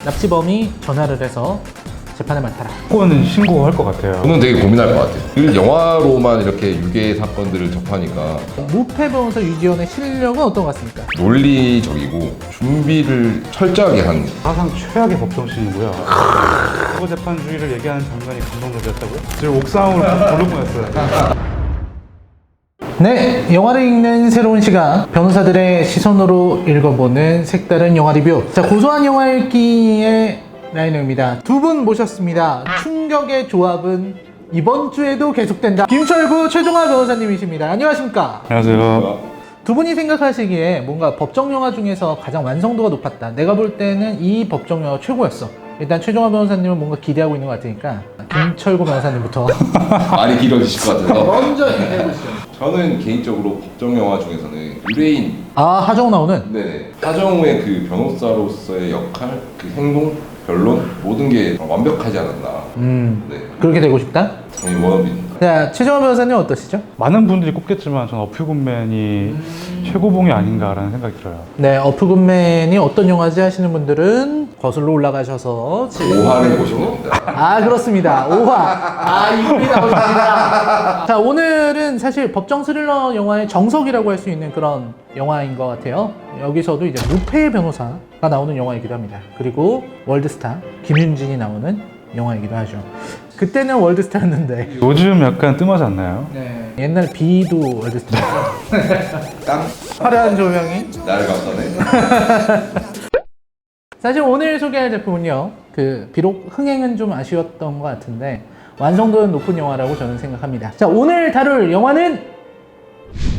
납치범이 전화를 해서 재판을 맡아라. 그거는 신고할 것 같아요. 저는 되게 고민할 것 같아요. 그 영화로만 이렇게 유괴 사건들을 접하니까 무패 변호사 유지원의 실력은 어떤 것 같습니까? 논리적이고 준비를 철저하게 한 사상 최악의 법정신이고요. 사고 재판주의를 얘기하는 장면이 감동적이었다고요? 지금 옥상으로 부를 뻔했어요. 네, 영화를 읽는 새로운 시각, 변호사들의 시선으로 읽어보는 색다른 영화 리뷰. 자, 고소한 영화 읽기의 라이너입니다. 두 분 모셨습니다. 충격의 조합은 이번 주에도 계속된다. 김철구 최종화 변호사님이십니다. 안녕하십니까? 안녕하세요. 두 분이 생각하시기에 뭔가 법정 영화 중에서 가장 완성도가 높았다. 내가 볼 때는 이 법정 영화 최고였어. 일단 최종화 변호사님은 뭔가 기대하고 있는 것 같으니까 김철구 변호사님부터 많이 길어지실 것 같아서 먼저 얘기해보시죠. 저는 개인적으로 법정 영화 중에서는 의뢰인 아, 하정우 나오는? 네 하정우의 그 변호사로서의 역할, 그 행동, 변론 모든 게 완벽하지 않았나. 네, 그렇게 되고 싶다? 저희 원업입니다. 자, 최종화 변호사님 어떠시죠? 많은 분들이 꼽겠지만 저는 어플굿맨이 최고봉이 아닌가라는 생각이 들어요. 네, 어프굿맨이 어떤 영화지 하시는 분들은 거슬러 올라가셔서 5화를 보시면 됩니다. 아, 그렇습니다. 5화. 아, 이분이 나오십니다. 자, 오늘은 사실 법정 스릴러 영화의 정석이라고 할 수 있는 그런 영화인 것 같아요. 여기서도 이제 무패 변호사가 나오는 영화이기도 합니다. 그리고 월드스타 김윤진이 나오는 영화이기도 하죠. 그때는 월드스타였는데 요즘 약간 뜸하지 않나요? 네. 옛날 비도 월드스타였죠. 땅 화려한 조명이. 나를 감싸네. 사실 오늘 소개할 제품은요, 비록 흥행은 좀 아쉬웠던 것 같은데 완성도는 높은 영화라고 저는 생각합니다. 자, 오늘 다룰 영화는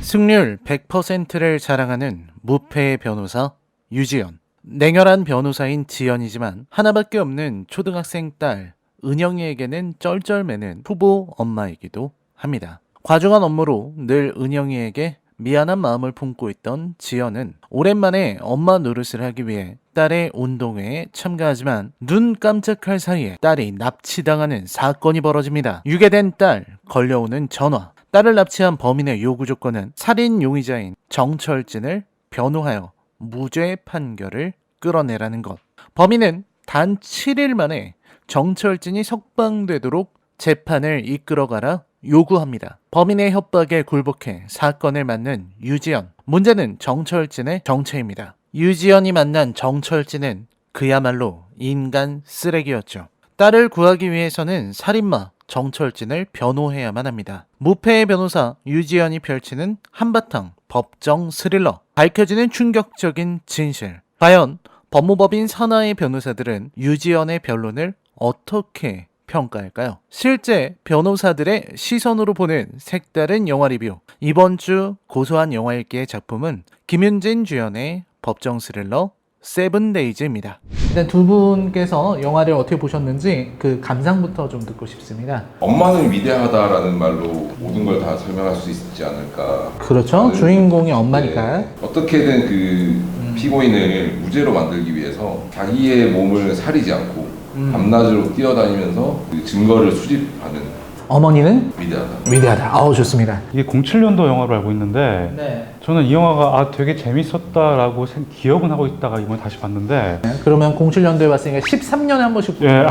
승률 100%를 자랑하는 무패의 변호사 유지연. 냉혈한 변호사인 지연이지만 하나밖에 없는 초등학생 딸 은영이에게는 쩔쩔매는 후보 엄마이기도 합니다. 과중한 업무로 늘 은영이에게 미안한 마음을 품고 있던 지연은 오랜만에 엄마 노릇을 하기 위해 딸의 운동회에 참가하지만 눈 깜짝할 사이에 딸이 납치당하는 사건이 벌어집니다. 유괴된 딸, 걸려오는 전화. 딸을 납치한 범인의 요구 조건은 살인 용의자인 정철진을 변호하여 무죄 판결을 끌어내라는 것. 범인은 단 7일 만에 정철진이 석방되도록 재판을 이끌어가라 요구합니다. 범인의 협박에 굴복해 사건을 맡는 유지연. 문제는 정철진의 정체입니다. 유지연이 만난 정철진은 그야말로 인간 쓰레기였죠. 딸을 구하기 위해서는 살인마 정철진을 변호해야만 합니다. 무패의 변호사 유지연이 펼치는 한바탕 법정 스릴러. 밝혀지는 충격적인 진실. 과연 법무법인 산하의 변호사들은 유지연의 변론을 어떻게 평가할까요? 실제 변호사들의 시선으로 보는 색다른 영화 리뷰. 이번 주 고소한 영화 읽기의 작품은 김윤진 주연의 법정 스릴러 세븐데이즈입니다. 일단 두 분께서 영화를 어떻게 보셨는지 그 감상부터 좀 듣고 싶습니다. 엄마는 위대하다라는 말로 모든 걸 다 설명할 수 있지 않을까. 그렇죠. 주인공이 엄마니까. 네, 어떻게든 그 피고인을 무죄로 만들기 위해서 자기의 몸을 사리지 않고 밤낮으로 뛰어다니면서 그 증거를 수집하는 어머니는 위대하다. 위대하다. 아우, 좋습니다. 이게 07년도 영화로 알고 있는데 네. 저는 이 영화가 되게 재밌었다라고 기억은 하고 있다가 이번에 다시 봤는데 그러면 07년도에 봤으니까 13년에 한 번씩. 예.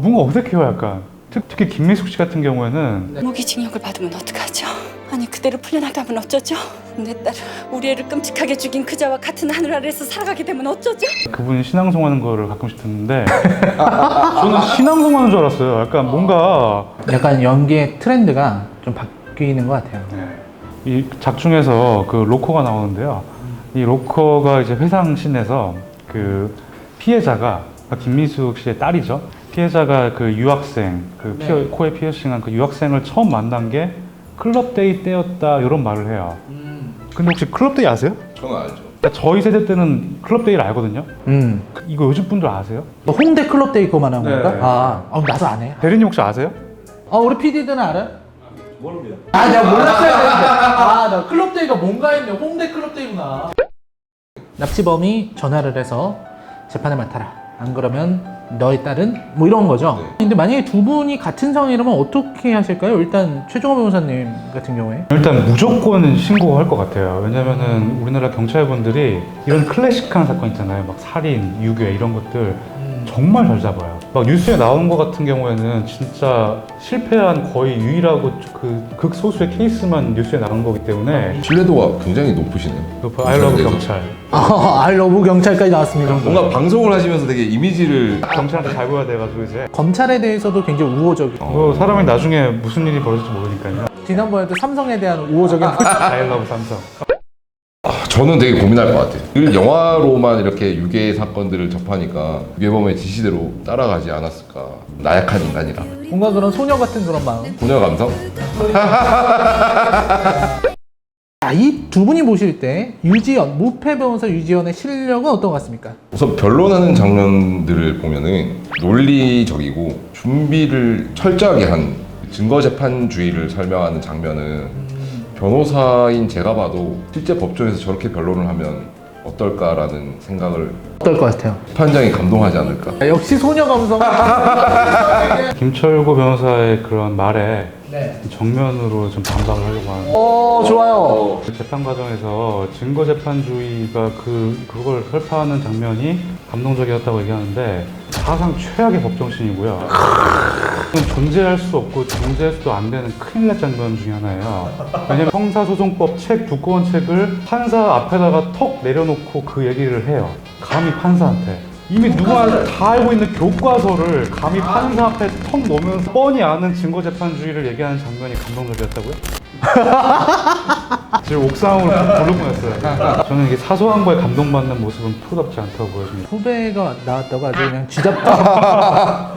뭔가 어색해요 약간. 특히 김민숙 씨 같은 경우에는 무기징역을 받으면 어떡하죠? 아니 그대로 풀려나가면 어쩌죠? 내 딸을 우리 애를 끔찍하게 죽인 그자와 같은 하늘 아래에서 살아가게 되면 어쩌죠? 그분이 신앙송하는 거를 가끔씩 듣는데 저는 신앙송하는 줄 알았어요. 약간 뭔가 약간 연기의 트렌드가 좀 바뀌는 것 같아요. 이 작중에서 그 로커가 나오는데요. 이 로커가 이제 회상씬에서 그 피해자가 김민숙 씨의 딸이죠. 피해자가 그 유학생, 코에 피어싱한 그 유학생을 처음 만난 게 클럽데이 때였다 이런 말을 해요. 근데 혹시 클럽데이 아세요? 저는 알죠. 그러니까 저희 세대 때는 클럽데이를 알거든요. 이거 요즘 분들 아세요? 뭐 홍대 클럽데이 거 말하는 네. 건가? 나도 안 해. 대리님 혹시 아세요? 우리 PD들은 알아요? 모릅니다. 내가 몰랐어야 되는데. 나 클럽데이가 뭔가 했네. 홍대 클럽데이구나. 납치범이 전화를 해서 재판을 맡아라. 안 그러면 너의 딸은 뭐 이런 거죠. 네. 근데 만약에 두 분이 같은 상황이라면 어떻게 하실까요? 일단 최종호 변호사님 같은 경우에 일단 무조건 신고할 것 같아요. 왜냐면은 우리나라 경찰분들이 이런 클래식한 사건 있잖아요. 막 살인, 유괴 이런 것들 정말 잘 잡아요. 막 뉴스에 나온 것 같은 경우에는 진짜 실패한 거의 유일하고 그 극소수의 케이스만 뉴스에 나온 거기 때문에 신뢰도가 굉장히 높으시네요. 아이러브 경찰. 알러브 경찰까지 나왔습니다. 뭔가 방송을 하시면서 되게 이미지를 경찰한테 잘 보여야 돼가지고 이제 검찰에 대해서도 굉장히 우호적이고 뭐 사람이 나중에 무슨 일이 벌어질지 모르니까요. 지난번에도 삼성에 대한 우호적인 아이러브 삼성. 저는 되게 고민할 것 같아요. 그 영화로만 이렇게 유괴 사건들을 접하니까 유괴범의 지시대로 따라가지 않았을까. 나약한 인간이라. 뭔가 그런 소녀 같은 그런 마음. 소녀 감성? 이 두 분이 보실 때 유지연, 무패 변호사 유지연의 실력은 어떤 것 같습니까? 우선 변론하는 장면들을 보면은 논리적이고 준비를 철저하게 한 증거재판주의를 설명하는 장면은 변호사인 제가 봐도 실제 법정에서 저렇게 변론을 하면 어떨까라는 생각을 어떨 것 같아요? 판장이 감동하지 않을까. 역시 소녀 감성. 김철구 변호사의 그런 말에 네. 정면으로 좀 반박을 하려고 하는. 좋아요. 그 재판 과정에서 증거재판주의가 그걸 설파하는 장면이 감동적이었다고 얘기하는데 사상 최악의 법정신이고요. 존재할 수 없고 존재해서도 안 되는 큰일 날 장면 중에 하나예요. 왜냐면 형사소송법 책 두꺼운 책을 판사 앞에다가 턱 내려놓고 그 얘기를 해요. 감히 판사한테. 이미 누가 다 알고 있는 교과서를 감히 판사 앞에 턱 놓으면서 뻔히 아는 증거재판주의를 얘기하는 장면이 감동적이었다고요? 지금 옥상으로 부르고 했어요. 저는 이게 사소한 거에 감동받는 모습은 프로답지 않다고 보여집니다. 후배가 나왔다고 아주 그냥 쥐잡다.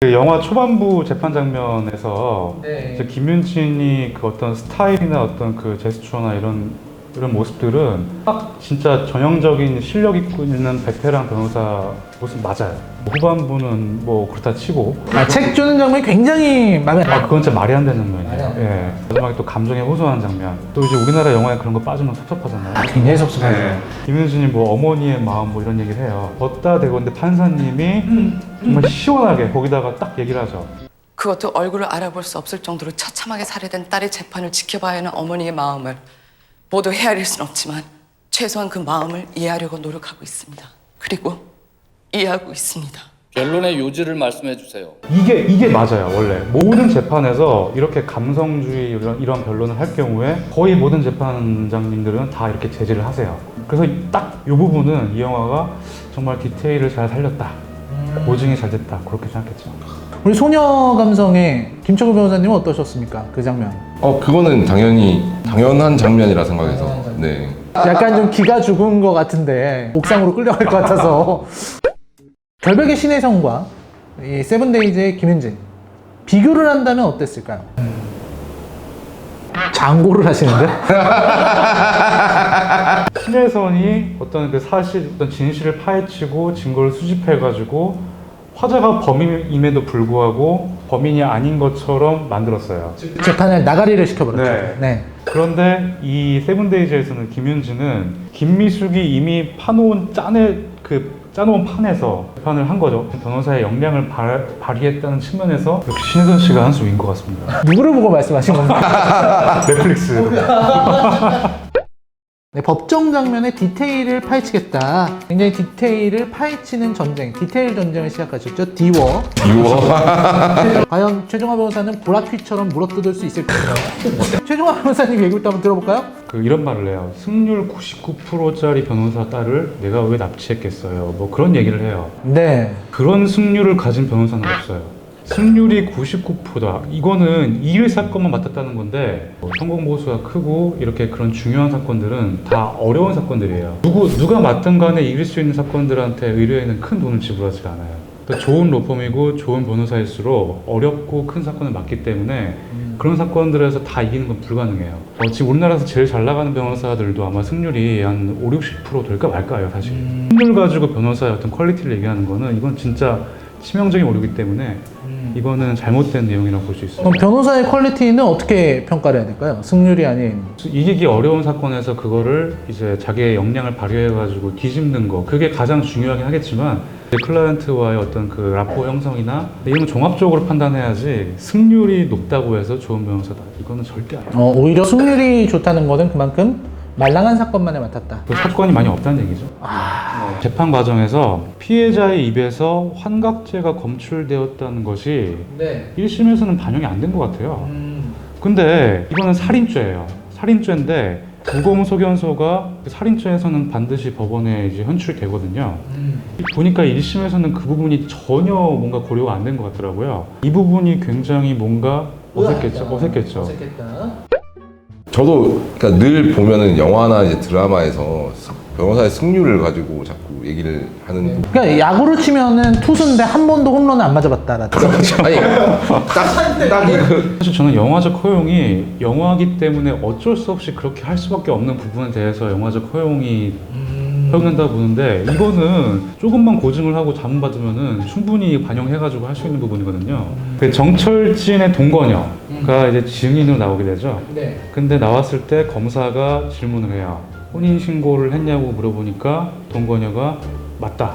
그 영화 초반부 재판 장면에서 네. 이제 김윤진이 그 어떤 스타일이나 어떤 그 제스처나 이런 모습들은 딱 진짜 전형적인 실력 있고 있는 베테랑 변호사 모습 맞아요. 후반부는 뭐 그렇다 치고 책 주는 장면이 굉장히 마음에 들어요. 그건 진짜 말이 안 되는 장면이에요. 예. 마지막에 또 감정에 호소하는 장면. 또 이제 우리나라 영화에 그런 거 빠지면 섭섭하잖아요. 굉장히 섭섭하죠. 네. 김윤진이 뭐 어머니의 마음 뭐 이런 얘기를 해요. 걷다 대고 근데 판사님이 정말 시원하게 거기다가 딱 얘기를 하죠. 그것도 얼굴을 알아볼 수 없을 정도로 처참하게 살해된 딸의 재판을 지켜봐야 하는 어머니의 마음을 모두 헤아릴 순 없지만 최소한 그 마음을 이해하려고 노력하고 있습니다. 그리고 이해하고 있습니다. 변론의 요지를 말씀해 주세요. 이게 맞아요. 원래 모든 재판에서 이렇게 감성주의 이런 변론을 할 경우에 거의 모든 재판장님들은 다 이렇게 제지를 하세요. 그래서 딱 이 부분은 이 영화가 정말 디테일을 잘 살렸다. 고증이 잘 됐다. 그렇게 생각했죠. 우리 소녀 감성의 김철구 변호사님은 어떠셨습니까? 그 장면. 그거는 당연한 장면이라 생각해서. 네. 약간 좀 기가 죽은 것 같은데 옥상으로 끌려갈 것 같아서. 결백의 신의 성과 이 세븐데이즈의 김윤진 비교를 한다면 어땠을까요? 장고를 하시는데? 신혜선이 어떤 그 사실, 어떤 진실을 파헤치고 증거를 수집해가지고 화자가 범인임에도 불구하고 범인이 아닌 것처럼 만들었어요. 재판을 나가리를 시켜버렸죠. 네. 그런데 이 세븐데이즈에서는 김윤진은 김미숙이 이미 파놓은 짜놓은 판에서 재판을 한 거죠. 변호사의 역량을 발휘했다는 측면에서 역시 신혜선 씨가 한 수인 것 같습니다. 누구를 보고 말씀하신 겁니까? 넷플릭스. 네, 법정 장면의 디테일을 파헤치겠다. 굉장히 디테일을 파헤치는 전쟁, 디테일 전쟁을 시작하셨죠. 디워. 과연 최종화 변호사는 보라퀴처럼 물어뜯을 수 있을까요? 최종화 변호사님 얘기부터 한번 들어볼까요? 이런 말을 해요. 승률 99%짜리 변호사 딸을 내가 왜 납치했겠어요. 뭐 그런 얘기를 해요. 네. 그런 승률을 가진 변호사는 없어요. 승률이 99%다. 이거는 2일 사건만 맡았다는 건데 성공 보수가 크고 이렇게 그런 중요한 사건들은 다 어려운 사건들이에요. 누가 맡든 간에 이길 수 있는 사건들한테 의뢰인은 큰 돈을 지불하지 않아요. 또 좋은 로펌이고 좋은 변호사일수록 어렵고 큰 사건을 맡기 때문에 그런 사건들에서 다 이기는 건 불가능해요. 지금 우리나라에서 제일 잘 나가는 변호사들도 아마 승률이 한 5, 60% 될까 말까요, 사실. 승률 가지고 변호사의 어떤 퀄리티를 얘기하는 거는 이건 진짜 치명적인 오류이기 때문에 이거는 잘못된 내용이라고 볼 수 있습니다. 그럼 변호사의 퀄리티는 어떻게 평가를 해야 될까요? 승률이 아닌. 이기기 어려운 사건에서 그거를 이제 자기의 역량을 발휘해가지고 뒤집는 거, 그게 가장 중요하긴 하겠지만 클라이언트와의 어떤 그 라포 형성이나 이런 종합적으로 판단해야지 승률이 높다고 해서 좋은 변호사다, 이거는 절대 아니에요. 오히려 승률이 좋다는 거는 그만큼 말랑한 사건만에 맡았다. 그 사건이 많이 없다는 얘기죠. 재판 과정에서 피해자의 입에서 환각죄가 검출되었다는 것이 네. 1심에서는 반영이 안 된 것 같아요. 근데 이거는 살인죄예요. 살인죄인데 부검소견서가 살인죄에서는 반드시 법원에 이제 현출되거든요. 보니까 1심에서는 그 부분이 전혀 뭔가 고려가 안 된 것 같더라고요. 이 부분이 굉장히 뭔가 어색했죠. 어색했죠. 저도 그러니까 늘 보면은 영화나 이제 드라마에서 변호사의 승률을 가지고 자꾸 얘기를 하는. 그러니까 야구로 치면은 투수인데 한 번도 홈런을 안 맞아봤다라든지. 아니 딱 이거. 사실 저는 영화적 허용이 영화이기 때문에 어쩔 수 없이 그렇게 할 수밖에 없는 부분에 대해서 영화적 허용이 허용된다고 보는데, 이거는 조금만 고증을 하고 자문받으면은 충분히 반영해가지고 할 수 있는 부분이거든요. 그 정철진의 동거녀가 이제 증인으로 나오게 되죠. 네. 근데 나왔을 때 검사가 질문을 해요. 혼인신고를 했냐고 물어보니까 동거녀가 맞다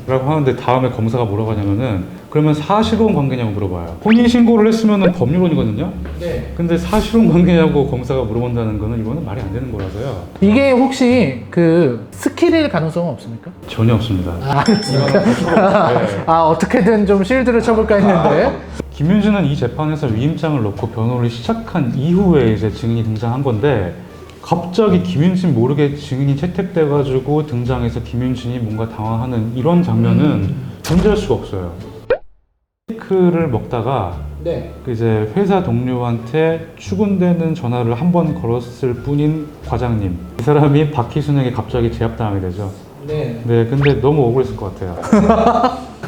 라고 하는데, 다음에 검사가 뭐라고 하냐면은 그러면 사실혼 관계냐고 물어봐요. 혼인신고를 했으면은 법률혼이거든요. 네. 근데 사실혼 관계냐고 검사가 물어본다는 거는 이거는 말이 안 되는 거라서요. 이게 혹시 그 스킬일 가능성은 없습니까? 전혀 없습니다. 어떻게든 좀 실드를 쳐볼까 했는데. 김윤진은 이 재판에서 위임장을 넣고 변호를 시작한 이후에 이제 증인이 등장한 건데, 갑자기 김윤진 모르게 증인이 채택돼가지고 등장해서 김윤진이 뭔가 당황하는 이런 장면은 존재할 수가 없어요. 스테이크를 먹다가 네. 그 이제 회사 동료한테 추근되는 전화를 한 번 걸었을 뿐인 과장님, 이 사람이 박희순에게 갑자기 제압당하게 되죠. 네. 네, 근데 너무 억울했을 것 같아요.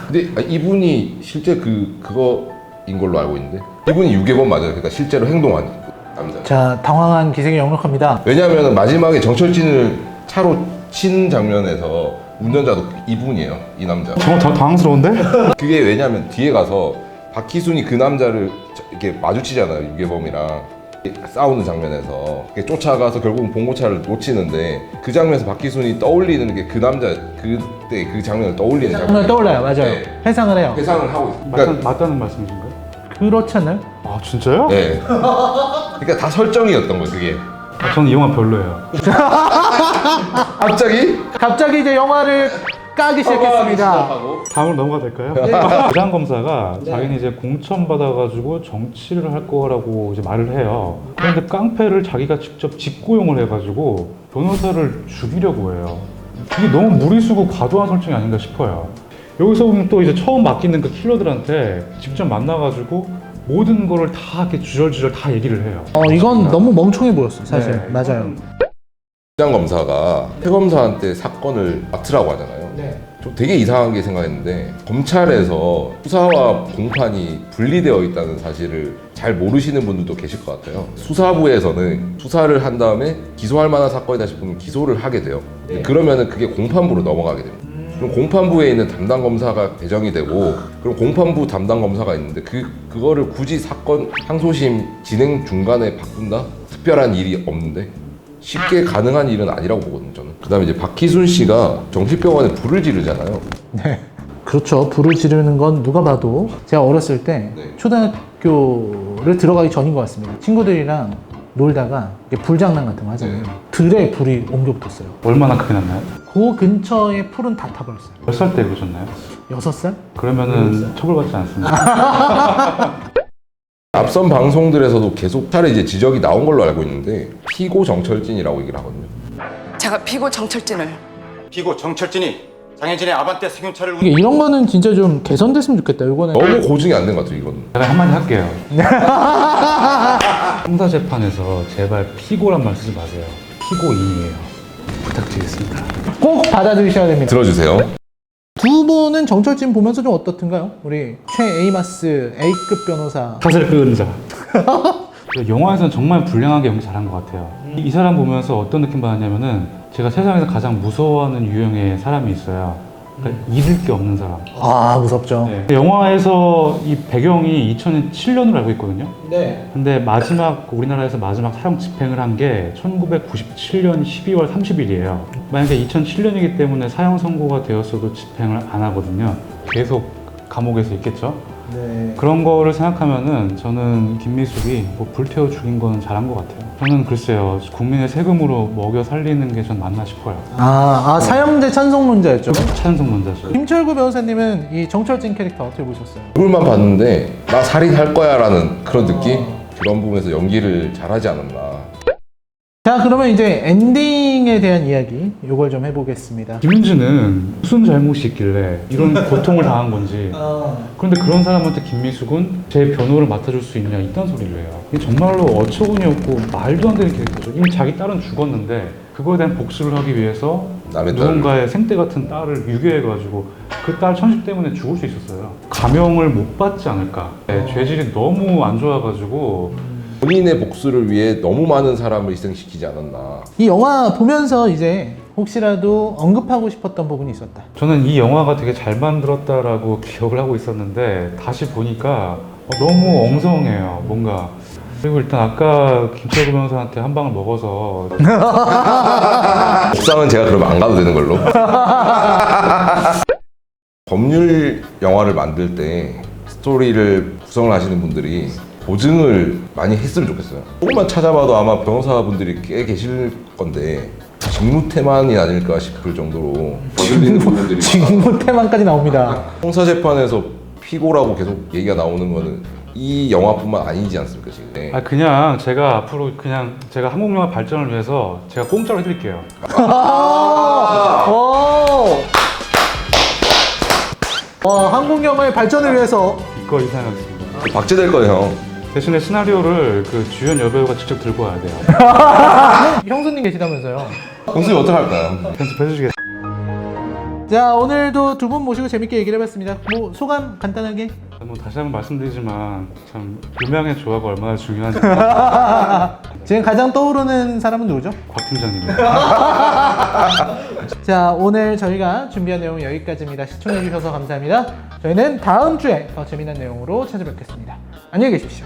근데 이분이 실제 그거인 걸로 알고 있는데, 이분이 유괴범 맞아요. 그러니까 실제로 행동한 남자. 자, 당황한 기색이 역력합니다. 왜냐하면 마지막에 정철진을 차로 친 장면에서 운전자도 이분이에요. 이 남자. 더 당황스러운데? 그게 왜냐면 뒤에 가서 박희순이 그 남자를 이렇게 마주치잖아요. 유괴범이랑 싸우는 장면에서 쫓아가서 결국은 봉고차를 놓치는데, 그 장면에서 박희순이 떠올리는 게 그 남자 그때 그 장면을 떠올리는 장면 장면. 떠올라요. 맞아요. 네. 회상을 해요. 회상을 하고 있어요. 그러니까, 맞다는 말씀이신가요? 그렇지 않나요? 아, 진짜요? 네. 그러니까 다 설정이었던 거예요. 그게. 저는 이 영화 별로예요. 갑자기 이제 영화를 까기 시작했습니다. 다음으로 넘어가도 될까요? 부장 검사가 자기는 이제 공천 받아가지고 정치를 할 거라고 이제 말을 해요. 그런데 깡패를 자기가 직접 직고용을 해가지고 변호사를 죽이려고 해요. 이게 너무 무리수고 과도한 설정이 아닌가 싶어요. 여기서 보면 또 이제 처음 맡기는 그 킬러들한테 직접 만나가지고 모든 거를 다 이렇게 주절주절 다 얘기를 해요. 이건 너무 멍청해 보였어요, 사실. 네. 맞아요. 부장 검사가 최 검사한테 사건을 맡으라고 하잖아요. 네. 좀 되게 이상하게 생각했는데, 검찰에서 수사와 공판이 분리되어 있다는 사실을 잘 모르시는 분들도 계실 것 같아요. 수사부에서는 수사를 한 다음에 기소할 만한 사건이다 싶으면 기소를 하게 돼요. 그러면은 그게 공판부로 넘어가게 됩니다. 그럼 공판부에 있는 담당 검사가 배정이 되고, 그럼 공판부 담당 검사가 있는데 그거를 굳이 사건 항소심 진행 중간에 바꾼다? 특별한 일이 없는데 쉽게 가능한 일은 아니라고 보거든요, 저는. 그다음에 이제 박희순 씨가 정신병원에 불을 지르잖아요. 네. 그렇죠. 불을 지르는 건 누가 봐도 제가 어렸을 때 네. 초등학교를 들어가기 전인 것 같습니다. 친구들이랑 놀다가 이렇게 불장난 같은 거 하잖아요. 네. 들에 불이 옮겨 붙었어요. 얼마나 크게 났나요? 그 근처에 풀은 다 타버렸어요. 몇 살 때 그러셨나요? 6살? 그러면은 처벌받지 않습니다. 앞선 방송들에서도 계속 차례 이제 지적이 나온 걸로 알고 있는데, 피고 정철진이라고 얘기를 하거든요. 제가 피고 정철진을 피고 정철진이 장혜진의 아반떼 승용차를 이게 이런 거는 진짜 좀 개선됐으면 좋겠다. 이거는 너무 고증이 안 된 것 같아요, 이거는. 제가 한마디 할게요. 형사 재판에서 제발 피고란 말 쓰지 마세요. 피고인이에요. 부탁드리겠습니다. 꼭 받아들이셔야 됩니다. 들어주세요. 두 분은 정철진 보면서 좀 어떻던가요? 우리 최 A마스 A급 변호사. 사슬 끄은 자. 영화에서는 정말 불량하게 연기 잘한 것 같아요. 이 사람 보면서 어떤 느낌 받았냐면은, 제가 세상에서 가장 무서워하는 유형의 사람이 있어요. 그러니까 잃을 게 없는 사람. 아, 무섭죠. 네. 영화에서 이 배경이 2007년으로 알고 있거든요. 네. 근데 우리나라에서 마지막 사형 집행을 한 게 1997년 12월 30일이에요. 만약에 2007년이기 때문에 사형 선고가 되었어도 집행을 안 하거든요. 계속 감옥에서 있겠죠. 네. 그런 거를 생각하면은 저는 김미숙이 뭐 불태워 죽인 거는 잘한 것 같아요. 저는 글쎄요, 국민의 세금으로 먹여 살리는 게 전 맞나 싶어요. 사형제 찬성론자였죠. 찬성론자죠. 김철구 변호사님은 이 정철진 캐릭터 어떻게 보셨어요? 얼굴만 봤는데 나 살인할 거야라는 그런 느낌? 그런 부분에서 연기를 잘하지 않았나. 자, 그러면 이제 엔딩에 대한 이야기 요걸 좀 해보겠습니다. 김윤진은 무슨 잘못이 있길래 이런 고통을 당한 건지. 그런데 그런 사람한테 김미숙은 제 변호를 맡아줄 수 있냐 이딴 소리를 해요. 이게 정말로 어처구니 없고 말도 안 되는 캐릭터죠. 이미 자기 딸은 죽었는데 그거에 대한 복수를 하기 위해서 남의 딸을. 누군가의 생떼 같은 딸을 유괴해가지고 그 딸 천식 때문에 죽을 수 있었어요. 감형을 못 받지 않을까. 네, 죄질이 너무 안 좋아가지고 본인의 복수를 위해 너무 많은 사람을 희생시키지 않았나. 이 영화 보면서 이제 혹시라도 언급하고 싶었던 부분이 있었다. 저는 이 영화가 되게 잘 만들었다라고 기억을 하고 있었는데 다시 보니까 너무 엉성해요, 뭔가. 그리고 일단 아까 김철구 변호사한테 한 방을 먹어서 옥상은 제가 그러면 안 가도 되는 걸로. 법률 영화를 만들 때 스토리를 구성을 하시는 분들이 보증을 많이 했으면 좋겠어요. 조금만 찾아봐도 아마 변호사분들이 꽤 계실 건데 직무태만이 아닐까 싶을 정도로 거슬리는 부분들이 직무 테마까지 나옵니다. 형사재판에서 피고라고 계속 얘기가 나오는 거는 이 영화뿐만 아니지 않습니까 지금? 그냥 제가 앞으로 그냥 제가 한국 영화 발전을 위해서 제가 공짜로 해드릴게요. 한국 영화의 발전을 위해서 이거 이상하겠습니다. 박제될 거예요 형. 대신에 시나리오를 그 주연 여배우가 직접 들고 와야 돼요. 형수님 계시다면서요. 형수님 어떡할까요? 편집해 주시겠어요? 자, 오늘도 두 분 모시고 재밌게 얘기를 해봤습니다. 뭐 소감 간단하게. 뭐 다시 한번 말씀드리지만 참 음향의 조화가 얼마나 중요한지 지금 가장 떠오르는 사람은 누구죠? 곽 팀장님이에요. 자, 오늘 저희가 준비한 내용은 여기까지입니다. 시청해주셔서 감사합니다. 저희는 다음 주에 더 재미난 내용으로 찾아뵙겠습니다. 안녕히 계십시오.